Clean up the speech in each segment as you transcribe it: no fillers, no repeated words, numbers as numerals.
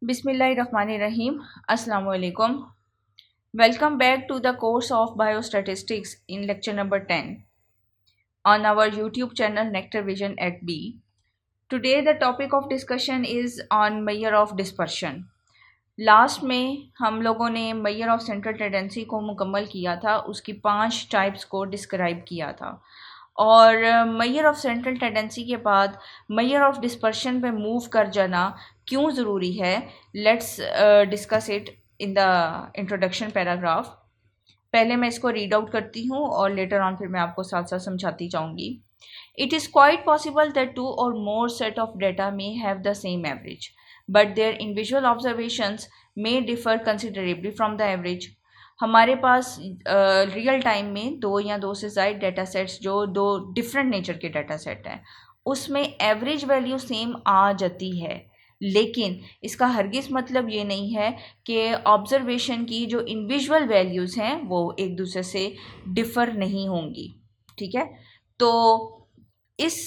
Bismillahirrahmanirrahim. Assalamu alaikum. Welcome back to the course of Biostatistics in lecture number 10 on our YouTube channel Nectar Vision at B. Today the topic of discussion is on measure of dispersion. Last में हम लोगों ने measure of central tendency को मुकम्मल किया था, उसकी 5 types को डिस्क्राइब किया था और मेजर ऑफ सेंट्रल टेंडेंसी के बाद मेजर ऑफ डिस्पर्शन पे मूव कर जाना क्यों ज़रूरी है. Let's discuss it in the introduction paragraph. पहले मैं इसको रीड आउट करती हूँ और लेटर ऑन फिर मैं आपको साथ साथ समझाती जाऊँगी. It is quite possible that two or more set of data may have the same average, but their individual observations may differ considerably from the average. हमारे पास रियल टाइम में दो या दो से ज़्यादा डेटा सेट्स जो दो डिफरेंट नेचर के डेटा सेट हैं उसमें एवरेज वैल्यू सेम आ जाती है, लेकिन इसका हरगिज़ मतलब ये नहीं है कि ऑब्जर्वेशन की जो इंडिविजुअल वैल्यूज़ हैं वो एक दूसरे से डिफ़र नहीं होंगी. ठीक है, तो इस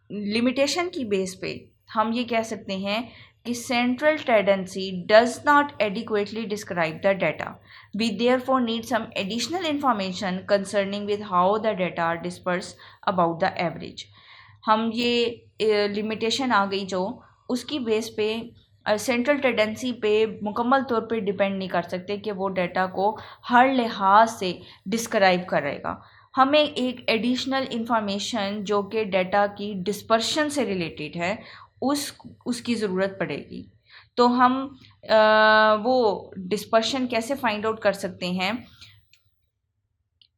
लिमिटेशन की बेस पे हम ये कह सकते हैं कि central tendency does not adequately describe the data. We therefore need some additional information concerning with how the data are disperse about the average. हम ये लिमिटेशन आ गई जो उसकी बेस पे सेंट्रल टेंडेंसी पे मुकम्मल तौर पे डिपेंड नहीं कर सकते कि वो डाटा को हर लिहाज से डिस्क्राइब करेगा. हमें एक एडिशनल इंफॉर्मेशन जो कि डाटा की डिस्पर्शन से रिलेटेड है उसकी ज़रूरत पड़ेगी. तो हम वो डिस्पर्शन कैसे फाइंड आउट कर सकते हैं.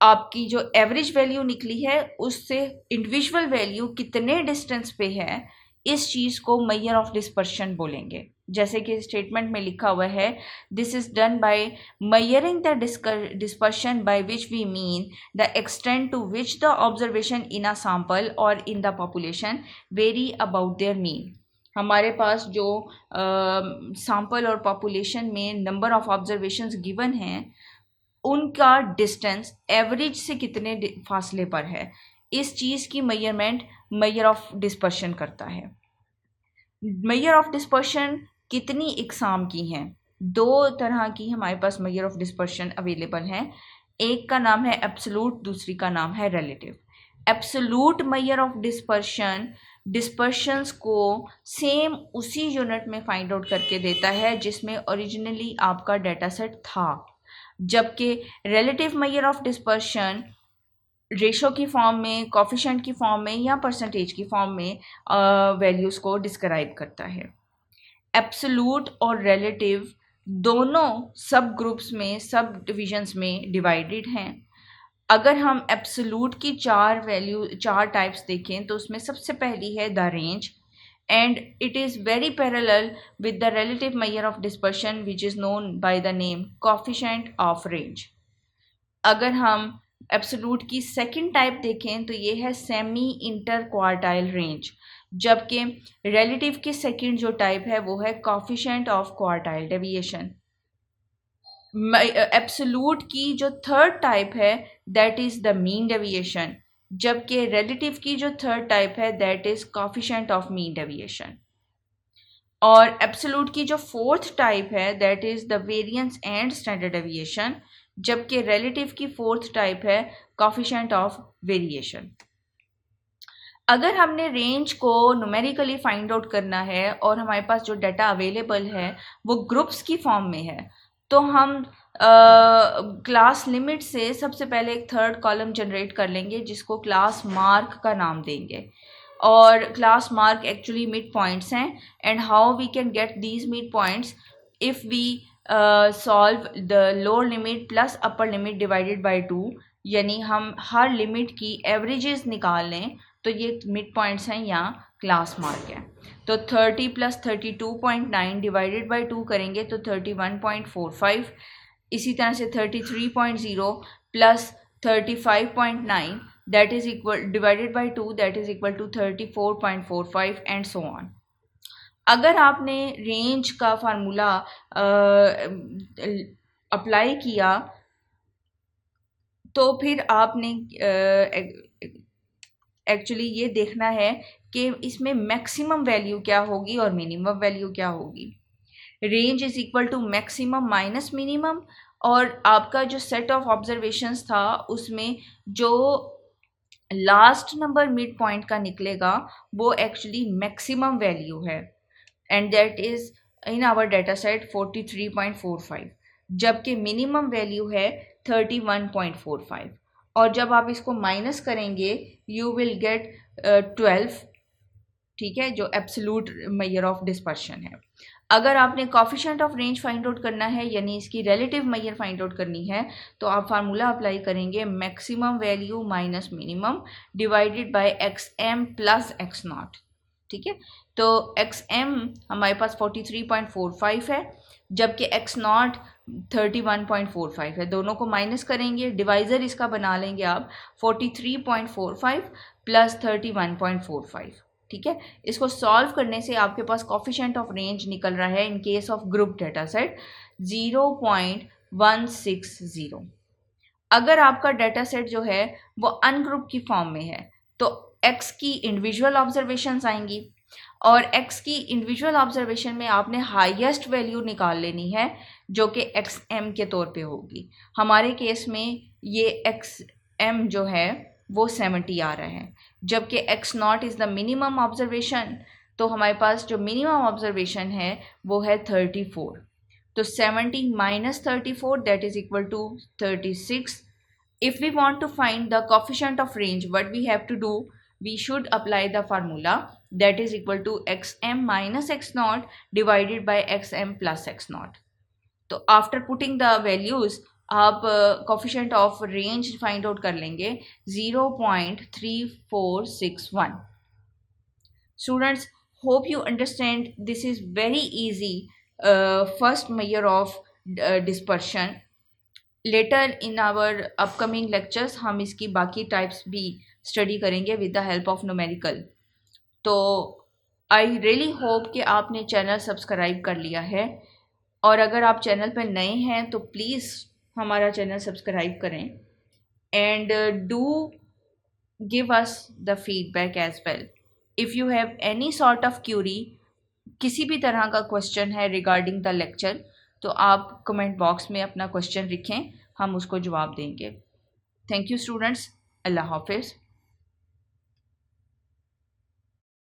आपकी जो एवरेज वैल्यू निकली है उससे इंडिविजुअल वैल्यू कितने डिस्टेंस पे है, इस चीज़ को मेजर ऑफ डिस्पर्शन बोलेंगे. जैसे कि स्टेटमेंट में लिखा हुआ है, this is done by measuring the dispersion by which we mean the extent to which the observation in a sample और in the population vary about their mean. हमारे पास जो सैम्पल और पॉपुलेशन में नंबर ऑफ ऑब्जर्वेशंस गिवन हैं उनका distance average से कितने फासले पर है, इस चीज़ की मेजरमेंट मेजर ऑफ डिस्पर्शन करता है. मेजर ऑफ डिस्पर्शन कितनी इकसाम की हैं. दो तरह की हमारे पास मेजर ऑफ डिस्पर्शन अवेलेबल हैं. एक का नाम है एब्सोलूट, दूसरी का नाम है relative. Absolute measure of dispersion dispersions को सेम उसी यूनिट में फाइंड आउट करके देता है जिसमें ओरिजिनली आपका डाटा सेट था, जबकि relative major of dispersion ratio की फॉर्म में, कोफिशिएंट की फॉर्म में या परसेंटेज की फॉर्म में वैल्यूज़ को डिस्क्राइब करता है. एब्सोलूट और रिलेटिव दोनों सब ग्रुप्स में, सब डिविजन्स में डिवाइडेड हैं. अगर हम एब्सोलूट की चार टाइप्स देखें तो उसमें सबसे पहली है the range, and it is very parallel with the relative measure of dispersion which is known by the name coefficient of range. अगर हम एब्सोलूट की सेकंड टाइप देखें तो ये है सेमी इंटर क्वार्टाइल रेंज, जबकि रिलेटिव की सेकंड जो टाइप है वो है coefficient of quartile deviation. Absolute की जो थर्ड टाइप है that is the mean deviation, जबकि रिलेटिव की जो थर्ड टाइप है that is coefficient of mean deviation. और एब्सोलूट की जो फोर्थ टाइप है that is the variance and standard deviation, जबकि रिलेटिव की फोर्थ टाइप है कोफिशिएंट ऑफ वेरिएशन. अगर हमने रेंज को न्यूमेरिकली फाइंड आउट करना है और हमारे पास जो डाटा अवेलेबल है वो ग्रुप्स की फॉर्म में है, तो हम क्लास लिमिट से सबसे पहले एक थर्ड कॉलम जनरेट कर लेंगे जिसको क्लास मार्क का नाम देंगे. और class mark actually mid points हैं, and how we can get these mid points if we solve the lower limit plus upper limit divided by 2, यानी हम हर लिमिट की एवरेजेस निकाल लें तो ये मिड पॉइंट्स हैं या क्लास मार्क है. तो 30 प्लस 32.9 डिवाइडेड बाय 2 करेंगे तो 31.45. इसी तरह से 33.0 plus 35.9 that is equal divided by 2 that is equal to 34.45 and so on. अगर आपने रेंज का फार्मूला अप्लाई किया तो फिर आपने एक्चुअली ये देखना है कि इसमें मैक्सिमम वैल्यू क्या होगी और मिनिमम वैल्यू क्या होगी। Range is equal to maximum minus minimum, और आपका जो सेट ऑफ ऑब्जर्वेशंस था उसमें जो लास्ट नंबर मिड पॉइंट का निकलेगा वो एक्चुअली मैक्सिमम वैल्यू है, and that is in our data set 43.45, जबकि मिनिमम वैल्यू है 31.45। और जब आप इसको माइनस करेंगे यू विल गेट 12, ठीक है, जो एब्सोल्यूट मेजर ऑफ डिस्पर्शन है। अगर आपने coefficient of range find out करना है, यानी इसकी रिलेटिव मेजर फाइंड आउट करनी है, तो आप फार्मूला अप्लाई करेंगे maximum value minus minimum divided by X M plus X naught. ठीक है, तो एक्स एम हमारे पास 43.45 है, जबकि एक्स नॉट 31.45 है। दोनों को माइनस करेंगे, डिवाइज़र इसका बना लेंगे आप 43.45 प्लस 31.45। ठीक है, इसको सॉल्व करने से आपके पास कॉफिशेंट ऑफ रेंज निकल रहा है in case of group data set 0.160। अगर आपका डेटा सेट जो है वो अनग्रुप की फॉर्म में है तो x की इंडिविजुअल ऑब्जर्वेशंस आएंगी, और x की इंडिविजुअल ऑब्जर्वेशन में आपने हाईएस्ट वैल्यू निकाल लेनी है जो कि xm के तौर पे होगी। हमारे केस में ये xm जो है वो 70 आ रहा है, जबकि x not is the minimum observation, तो हमारे पास जो मिनिमम ऑब्जर्वेशन है वो है 34। तो 70 minus 34 that is equal to 36. If we want to find the coefficient of range, what we have to do, we should apply the formula that is equal to xm minus x naught divided by xm plus x naught. तो after putting the values आप coefficient of range find out कर लेंगे 0.3461. Students, hope you understand this is very easy first measure of dispersion. Later in our upcoming lectures हम इसकी बाकी types भी study करेंगे with the help of numerical. तो I really hope कि आपने चैनल सब्सक्राइब कर लिया है, और अगर आप चैनल पर नए हैं तो प्लीज़ हमारा चैनल सब्सक्राइब करें and do give us the feedback as well. If you have any sort of query, किसी भी तरह का क्वेश्चन है रिगार्डिंग द लेक्चर, तो आप कमेंट बॉक्स में अपना क्वेश्चन लिखें, हम उसको जवाब देंगे। थैंक यू स्टूडेंट्स, अल्लाह हाफिज़।